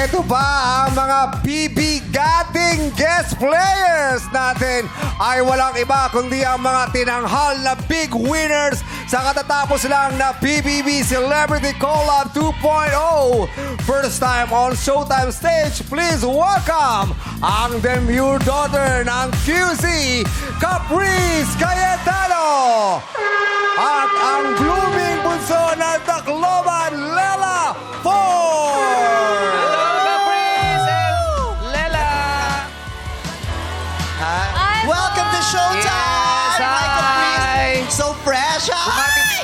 Eto pa ang mga bibigating guest players natin ay walang iba kundi ang mga tinanghal na big winners sa katatapos lang na PBB Celebrity Collab 2.0. First time on Showtime stage, please welcome ang demure daughter ng QC, Caprice Cayetano. At ang blooming bunso ng Tacloban, Lela Ford. Caprice and Lela. Welcome to Showtime! Yes, Hi, Caprice! hi! So fresh! Hi!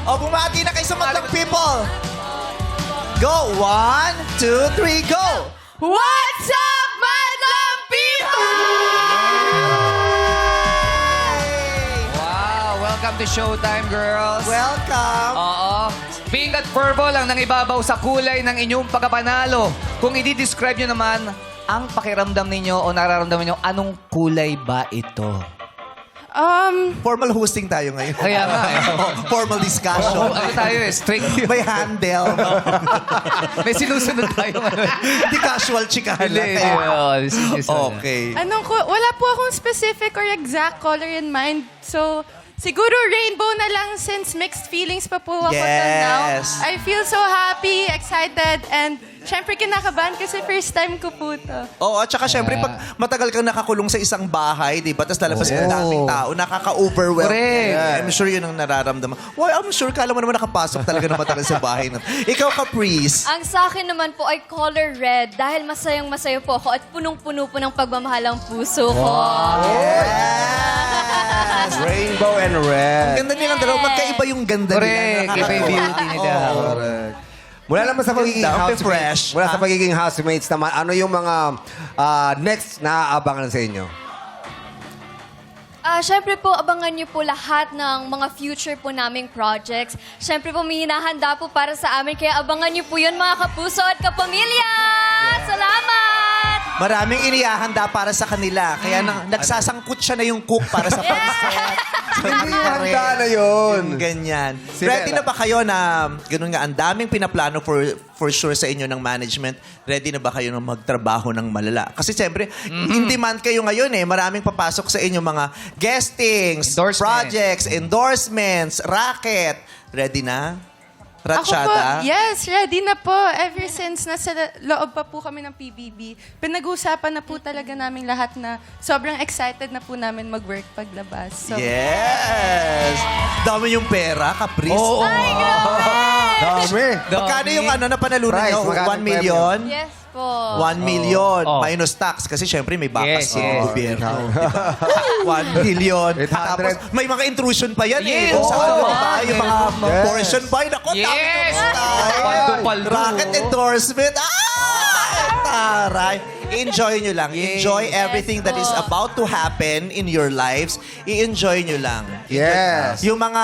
O, bumati na kayo sa Madlang People! Go! 1, 2, 3, go! What's up, Madlang People? Wow, welcome to Showtime, girls. Welcome! Oo. Pink at purple ang nangibabaw sa kulay ng inyong pagkapanalo. Kung i-describe nyo naman, ang pakiramdam ninyo o nararamdaman nyo, anong kulay ba ito? Formal hosting tayo ngayon. Kaya nga eh. Formal discussion. Ano tayo eh, strict. May handle. May sinusunod tayo ngayon. Hindi casual chikahan Hindi, lang. okay. Okay. Wala po akong specific or exact color in mind. So, siguro rainbow na lang since mixed feelings pa po ako till now. Yes. I feel so happy, excited, and syempre kinakabahan kasi first time ko po to. Oo, at saka syempre, pag matagal kang nakakulong sa isang bahay, di ba? Tapos lalabas yung daming tao, nakaka-overwhelm. Correct. Yeah. I'm sure yun ang nararamdaman. Well, I'm sure, kala mo naman nakapasok talaga na matagal sa bahay. Ikaw, Caprice. Ang sa akin naman po ay color red dahil masayang-masaya po ako at punong-puno po ng pagmamahal ang puso ko. Yes! Rainbow and red. Ganda nilang dalawa. Magkaiba yung ganda Correct. nila. Iba yung beauty nila. Correct. Mula naman sa pagiging Ganda, housemates, fresh. mula sa pagiging housemates naman, ano yung mga next na aabangan sa inyo? Siyempre po, abangan niyo po lahat ng mga future po naming projects. Siyempre po, may hinahanda po para sa amin. Kaya abangan niyo po yun, mga kapuso at kapamilya! Salamat! Maraming inihahanda para sa kanila. Kaya nagsasangkut siya na yung cook para sa pag-set. Handa na yun. Yung ganyan. Si Ready Lela. na ba kayo na, ganun nga, ang daming pinaplano for sure sa inyo ng management. Ready na ba kayo na magtrabaho ng malala? Kasi siyempre, in demand kayo ngayon eh. Maraming papasok sa inyo mga guestings, Endorsement. projects, endorsements, racket. Ready na? Ako po, Ratsyada? yes, ready na po. Ever since nasa loob pa po kami ng PBB, pinag-uusapan na po talaga namin lahat na sobrang excited na po namin mag-work paglabas. So, Yes! Dami yung pera, Caprice. Oo. Dami. Magkano yung napanalunan Price, nyo? magkano 1 million? Yes po. 1 million. Oh. Minus tax. Kasi syempre may bakas Yes, yung yes. gobyerno. Diba? 1 million. 800. Tapos may mga intrusion pa yan eh. Yes, Kung sa oo. ano, diba? Yung mga Yes. portion buy. Naku, Yes. dami ng style. Paldo-paldo. Rocket endorsement. Taray. Enjoy nyo lang. Yes. Enjoy everything that is po. about to happen in your lives. I-enjoy nyo lang. Yes. Yung mga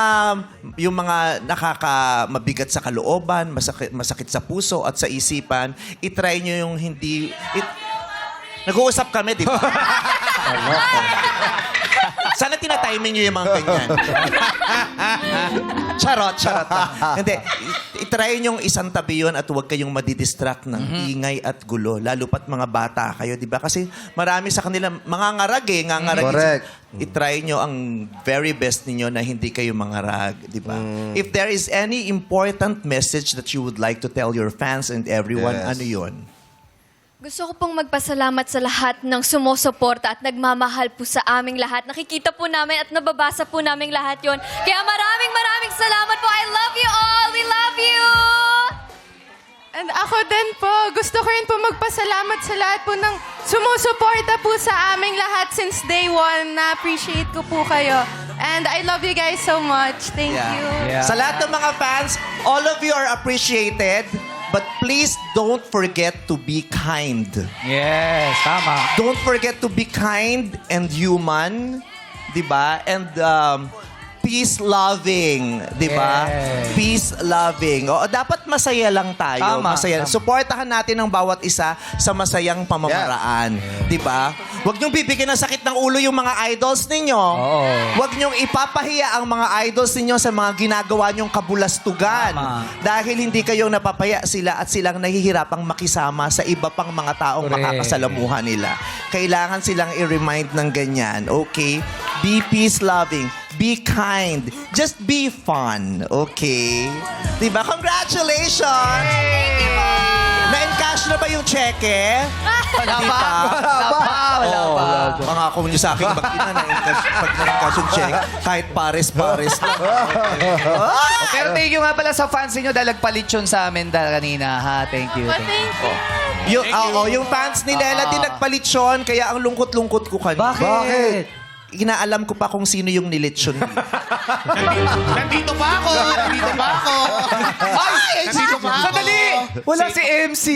nakakamabigat sa kalooban, masakit sa puso at sa isipan, itry nyo yung hindi... Nag-uusap kami, di ba? Sana tinatiming nyo yung mga ganyan. Charot. Hindi. Itry nyo yung isang tabi yun at huwag kayong madidistract ng ingay at gulo. Lalo pat mga bata kayo, di ba? Kasi marami sa kanila, mga ngarag eh. Ngangarag. Correct. Itry nyo ang very best ninyo na hindi kayo mangarag, di ba? If there is any important message that you would like to tell your fans and everyone, Yes. ano yun? Gusto ko pong magpasalamat sa lahat ng sumusuporta at nagmamahal po sa aming lahat. Nakikita po namin at nababasa po namin lahat yon. Kaya maraming salamat po. I love you all. We love you! and ako din po, gusto ko rin po magpasalamat sa lahat po ng sumusuporta po sa aming lahat since day one. Na-appreciate ko po kayo. And I love you guys so much. Thank you. Yeah. Sa lahat ng mga fans, all of you are appreciated. But please don't forget to be kind. Yes, tama. Don't forget to be kind and human, 'di ba? And peace-loving, 'di ba? Yes. Peace-loving. O, dapat masaya lang tayo. Tama, Masaya. tama. Suportahan natin ang bawat isa sa masayang pamamaraan, 'di ba? Huwag niyong bibigyan ng sakit ng ng ulo yung mga idols ninyo. Oo. Huwag niyong ipapahiya ang mga idols ninyo sa mga ginagawa niyong kabulastugan. Tama. Dahil hindi kayong napapaya sila at silang nahihirapang makisama sa iba pang mga taong Correct. makakasalamuhan nila. Kailangan silang i-remind ng ganyan, okay? Be peace-loving. Be kind. Just be fun, okay? Diba? Congratulations! Thank you po! Na-encash na ba yung cheque? Wala Hindi pa. Wala pa. Pangako nyo sa akin, mag-ina na-encash pag na-encash yung cheque. Kahit pares-pares lang. Pero thank you nga pala sa fans niyo dahil nagpalit yun sa amin kanina, ha? Thank you. Well, Thank you. thank you. Yung fans ni Lela din nagpalit yun, kaya ang lungkot-lungkot ko kanina. Bakit? Inaalam ko pa kung sino yung nilitsyon. Nandito pa ako! Nandito pa ako! Ay! Nandito pa ako! Sandali! Wala si MC.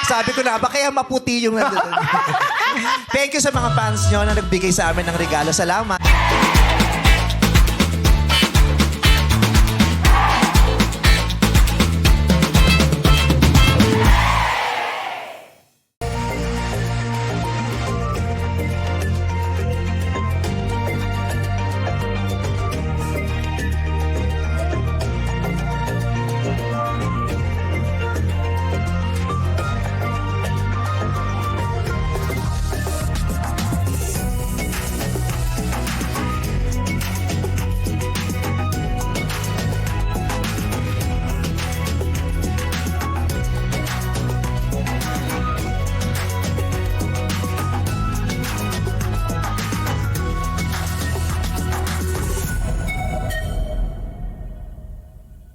Sabi ko na ba, kaya maputi yung nandun. Thank you sa mga fans nyo na nagbigay sa amin ng regalo. Salamat.